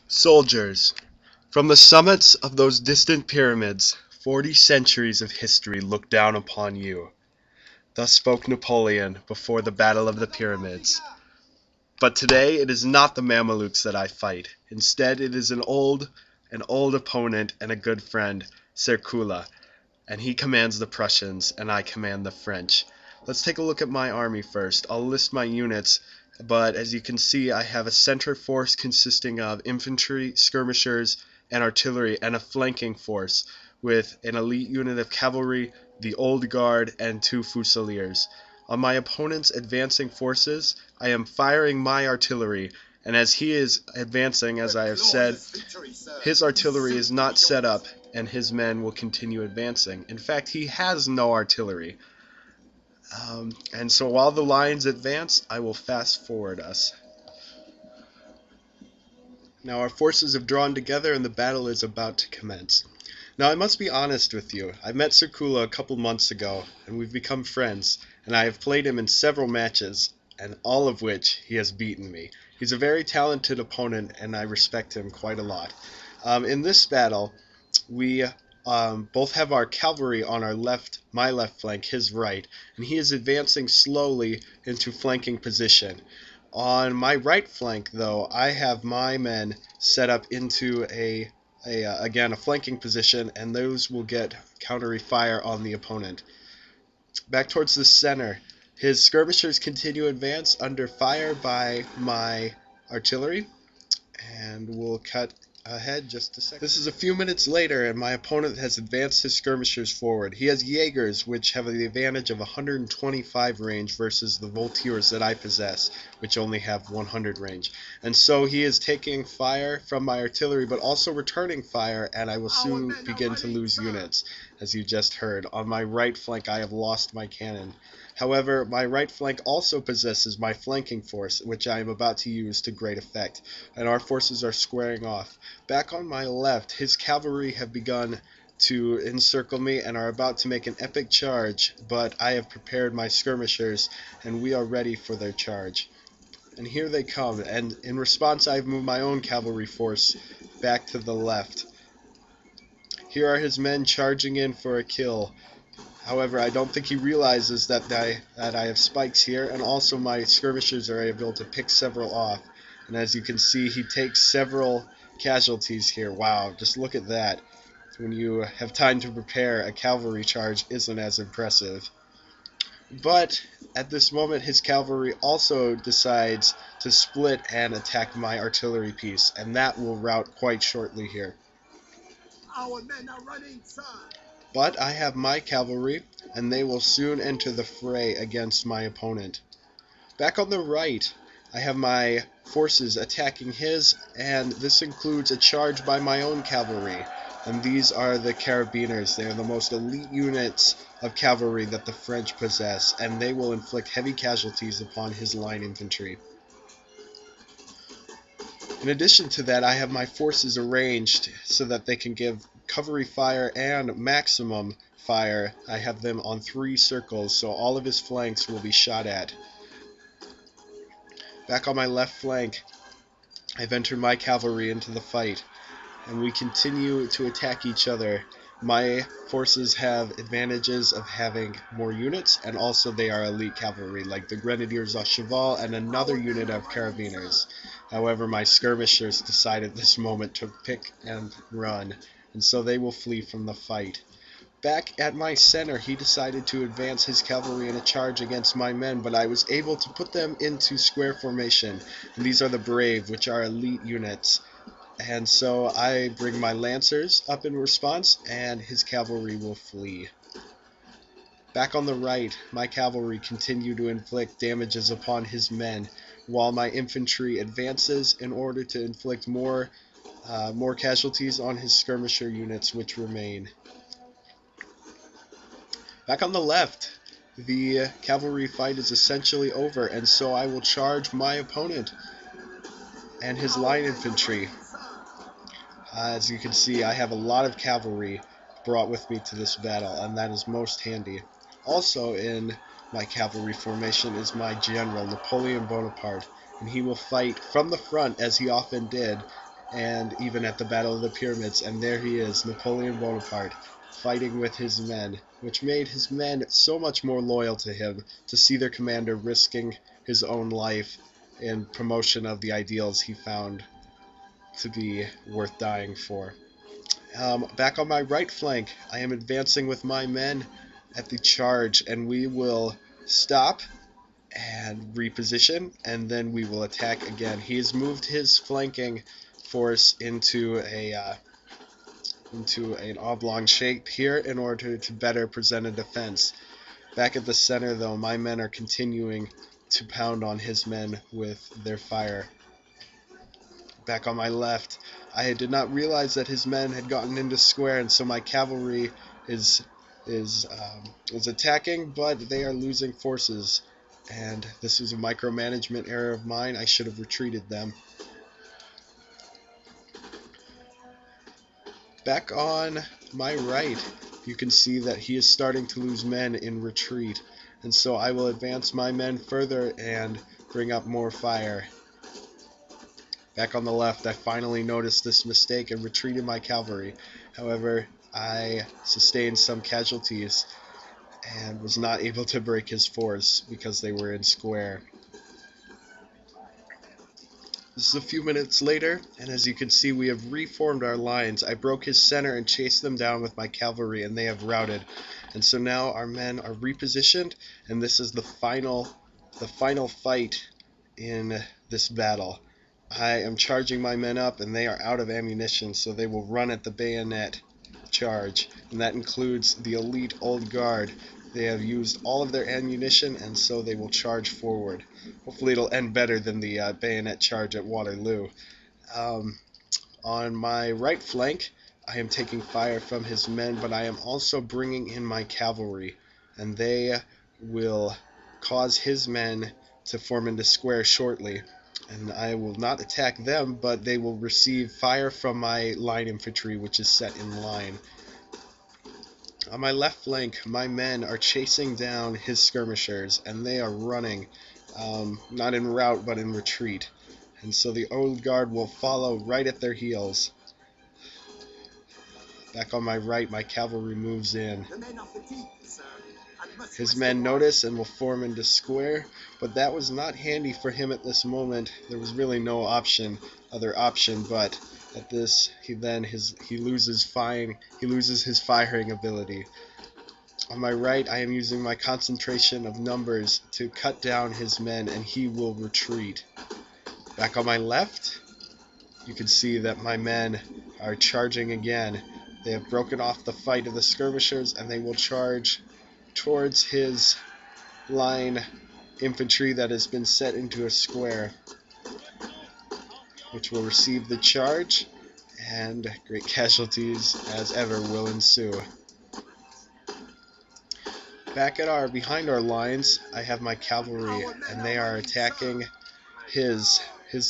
Soldiers, from the summits of those distant pyramids, 40 centuries of history look down upon you. Thus spoke Napoleon before the Battle of the Pyramids. But today it is not the Mamelukes that I fight. Instead, it is an old opponent and a good friend, Secrola, and he commands the Prussians, and I command the French. Let's take a look at my army first. I'll list my units, but as you can see, I have a center force consisting of infantry, skirmishers, and artillery, and a flanking force with an elite unit of cavalry, the Old Guard, and 2 fusiliers. On my opponent's advancing forces, I am firing my artillery, and as he is advancing, as I have said, his artillery is not set up, and his men will continue advancing. In fact, he has no artillery. And so while the lines advance, I will fast forward us. Now our forces have drawn together and the battle is about to commence. Now I must be honest with you. I met Secrola a couple months ago, and we've become friends, and I have played him in several matches, and all of which he has beaten me. He's a very talented opponent, and I respect him quite a lot. In this battle, we both have our cavalry on our left, my left flank, his right, and he is advancing slowly into flanking position. On my right flank, though, I have my men set up into again, a flanking position, and those will get counter fire on the opponent. Back towards the center, his skirmishers continue to advance under fire by my artillery, and we'll cut ahead just a second. This is a few minutes later, and my opponent has advanced his skirmishers forward. He has Jaegers, which have the advantage of 125 range versus the Voltigeurs that I possess, which only have 100 range. And so he is taking fire from my artillery, but also returning fire, and I will soon begin to lose units, as you just heard. On my right flank, I have lost my cannon. However, my right flank also possesses my flanking force, which I am about to use to great effect, and our forces are squaring off. Back on my left, his cavalry have begun to encircle me and are about to make an epic charge, but I have prepared my skirmishers, and we are ready for their charge. And here they come, and in response I have moved my own cavalry force back to the left. Here are his men charging in for a kill. However, I don't think he realizes that I have spikes here, and also my skirmishers are able to pick several off. And as you can see, he takes several casualties here. Wow, just look at that. When you have time to prepare, a cavalry charge isn't as impressive. But at this moment, his cavalry also decides to split and attack my artillery piece, and that will rout quite shortly here. Our men are running, sir. But I have my cavalry, and they will soon enter the fray against my opponent. Back on the right, I have my forces attacking his, and this includes a charge by my own cavalry. And these are the carabiners. They are the most elite units of cavalry that the French possess, and they will inflict heavy casualties upon his line infantry. In addition to that, I have my forces arranged so that they can give cavalry fire and maximum fire. I have them on 3 circles, so all of his flanks will be shot at. Back on my left flank, I've entered my cavalry into the fight, and we continue to attack each other. My forces have advantages of having more units, and also they are elite cavalry, like the Grenadiers au Cheval and another unit of carabiners. However, my skirmishers decided this moment to pick and run, and so they will flee from the fight. Back at my center, he decided to advance his cavalry in a charge against my men, but I was able to put them into square formation, and these are the Brave, which are elite units. And so I bring my lancers up in response, and his cavalry will flee. Back on the right, my cavalry continue to inflict damages upon his men, while my infantry advances in order to inflict more casualties on his skirmisher units which remain. Back on the left, the cavalry fight is essentially over, and so I will charge my opponent and his line infantry. As you can see, I have a lot of cavalry brought with me to this battle, and that is most handy. Also in my cavalry formation is my general, Napoleon Bonaparte, and he will fight from the front, as he often did, and even at the Battle of the Pyramids. And there he is, Napoleon Bonaparte, fighting with his men, which made his men so much more loyal to him, to see their commander risking his own life in promotion of the ideals he found to be worth dying for. Back on my right flank, I am advancing with my men at the charge, and we will stop and reposition, and then we will attack again. He has moved his flanking force into an oblong shape here in order to better present a defense. Back at the center, though, my men are continuing to pound on his men with their fire. Back on my left, I did not realize that his men had gotten into square, and so my cavalry is attacking, but they are losing forces. And this was a micromanagement error of mine. I should have retreated them. Back on my right, you can see that he is starting to lose men in retreat, and so I will advance my men further and bring up more fire. Back on the left, I finally noticed this mistake and retreated my cavalry. However, I sustained some casualties and was not able to break his force because they were in square. This is a few minutes later, and as you can see, we have reformed our lines. I broke his center and chased them down with my cavalry, and they have routed. And so now our men are repositioned, and this is the final fight in this battle. I am charging my men up, and they are out of ammunition, so they will run at the bayonet charge, and that includes the elite old guard. They have used all of their ammunition, and so they will charge forward. Hopefully it'll end better than the bayonet charge at Waterloo. On my right flank, I am taking fire from his men, but I am also bringing in my cavalry, and they will cause his men to form into square shortly. And I will not attack them, but they will receive fire from my line infantry, which is set in line. On my left flank, my men are chasing down his skirmishers, and they are running, not in rout, but in retreat. And so the old guard will follow right at their heels. Back on my right, my cavalry moves in. The men are fatigued, sir, and must His rest men a while. notice and will form into square, but that was not handy for him at this moment. There was really no other option, but at this, he loses his firing ability. On my right, I am using my concentration of numbers to cut down his men, and he will retreat. Back on my left, you can see that my men are charging again. They have broken off the fight of the skirmishers, and they will charge towards his line infantry that has been set into a square, which will receive the charge, and great casualties as ever will ensue. Behind our lines, I have my cavalry, and they are attacking his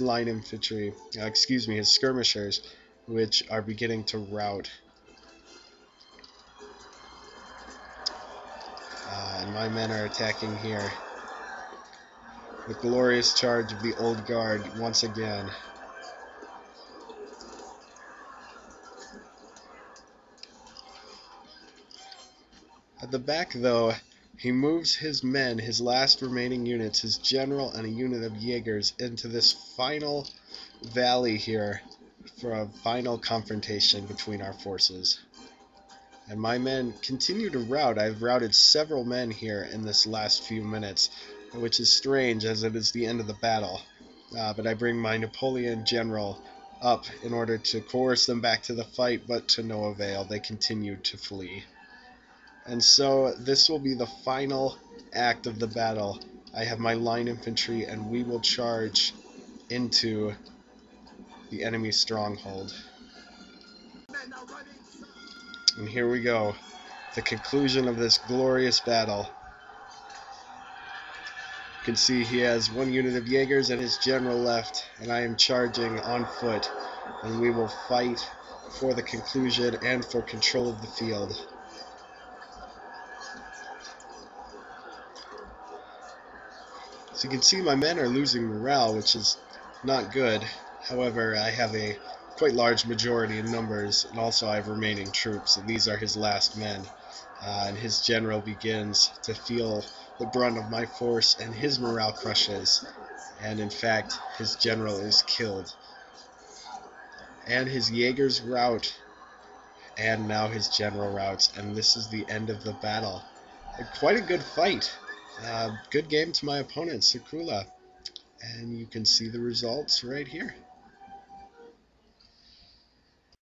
line infantry, his skirmishers, which are beginning to rout. And my men are attacking here. The glorious charge of the old guard once again. At the back, though, he moves his men, his last remaining units, his general and a unit of Jaegers, into this final valley here for a final confrontation between our forces. And my men continue to rout. I've routed several men here in this last few minutes, which is strange as it is the end of the battle. But I bring my Napoleon general up in order to coerce them back to the fight, but to no avail. They continue to flee. And so this will be the final act of the battle. I have my line infantry, and we will charge into the enemy stronghold. Men are running, sir. And here we go, the conclusion of this glorious battle. You can see he has one unit of Jaegers and his general left, and I am charging on foot, and we will fight for the conclusion and for control of the field. So you can see my men are losing morale, which is not good. However, I have a quite large majority in numbers, and also I have remaining troops, and these are his last men. And his general begins to feel the brunt of my force, and his morale crushes. And in fact, his general is killed. And his Jaegers rout. And now his general routs. And this is the end of the battle. Quite a good fight. Good game to my opponent, Secrola. And you can see the results right here.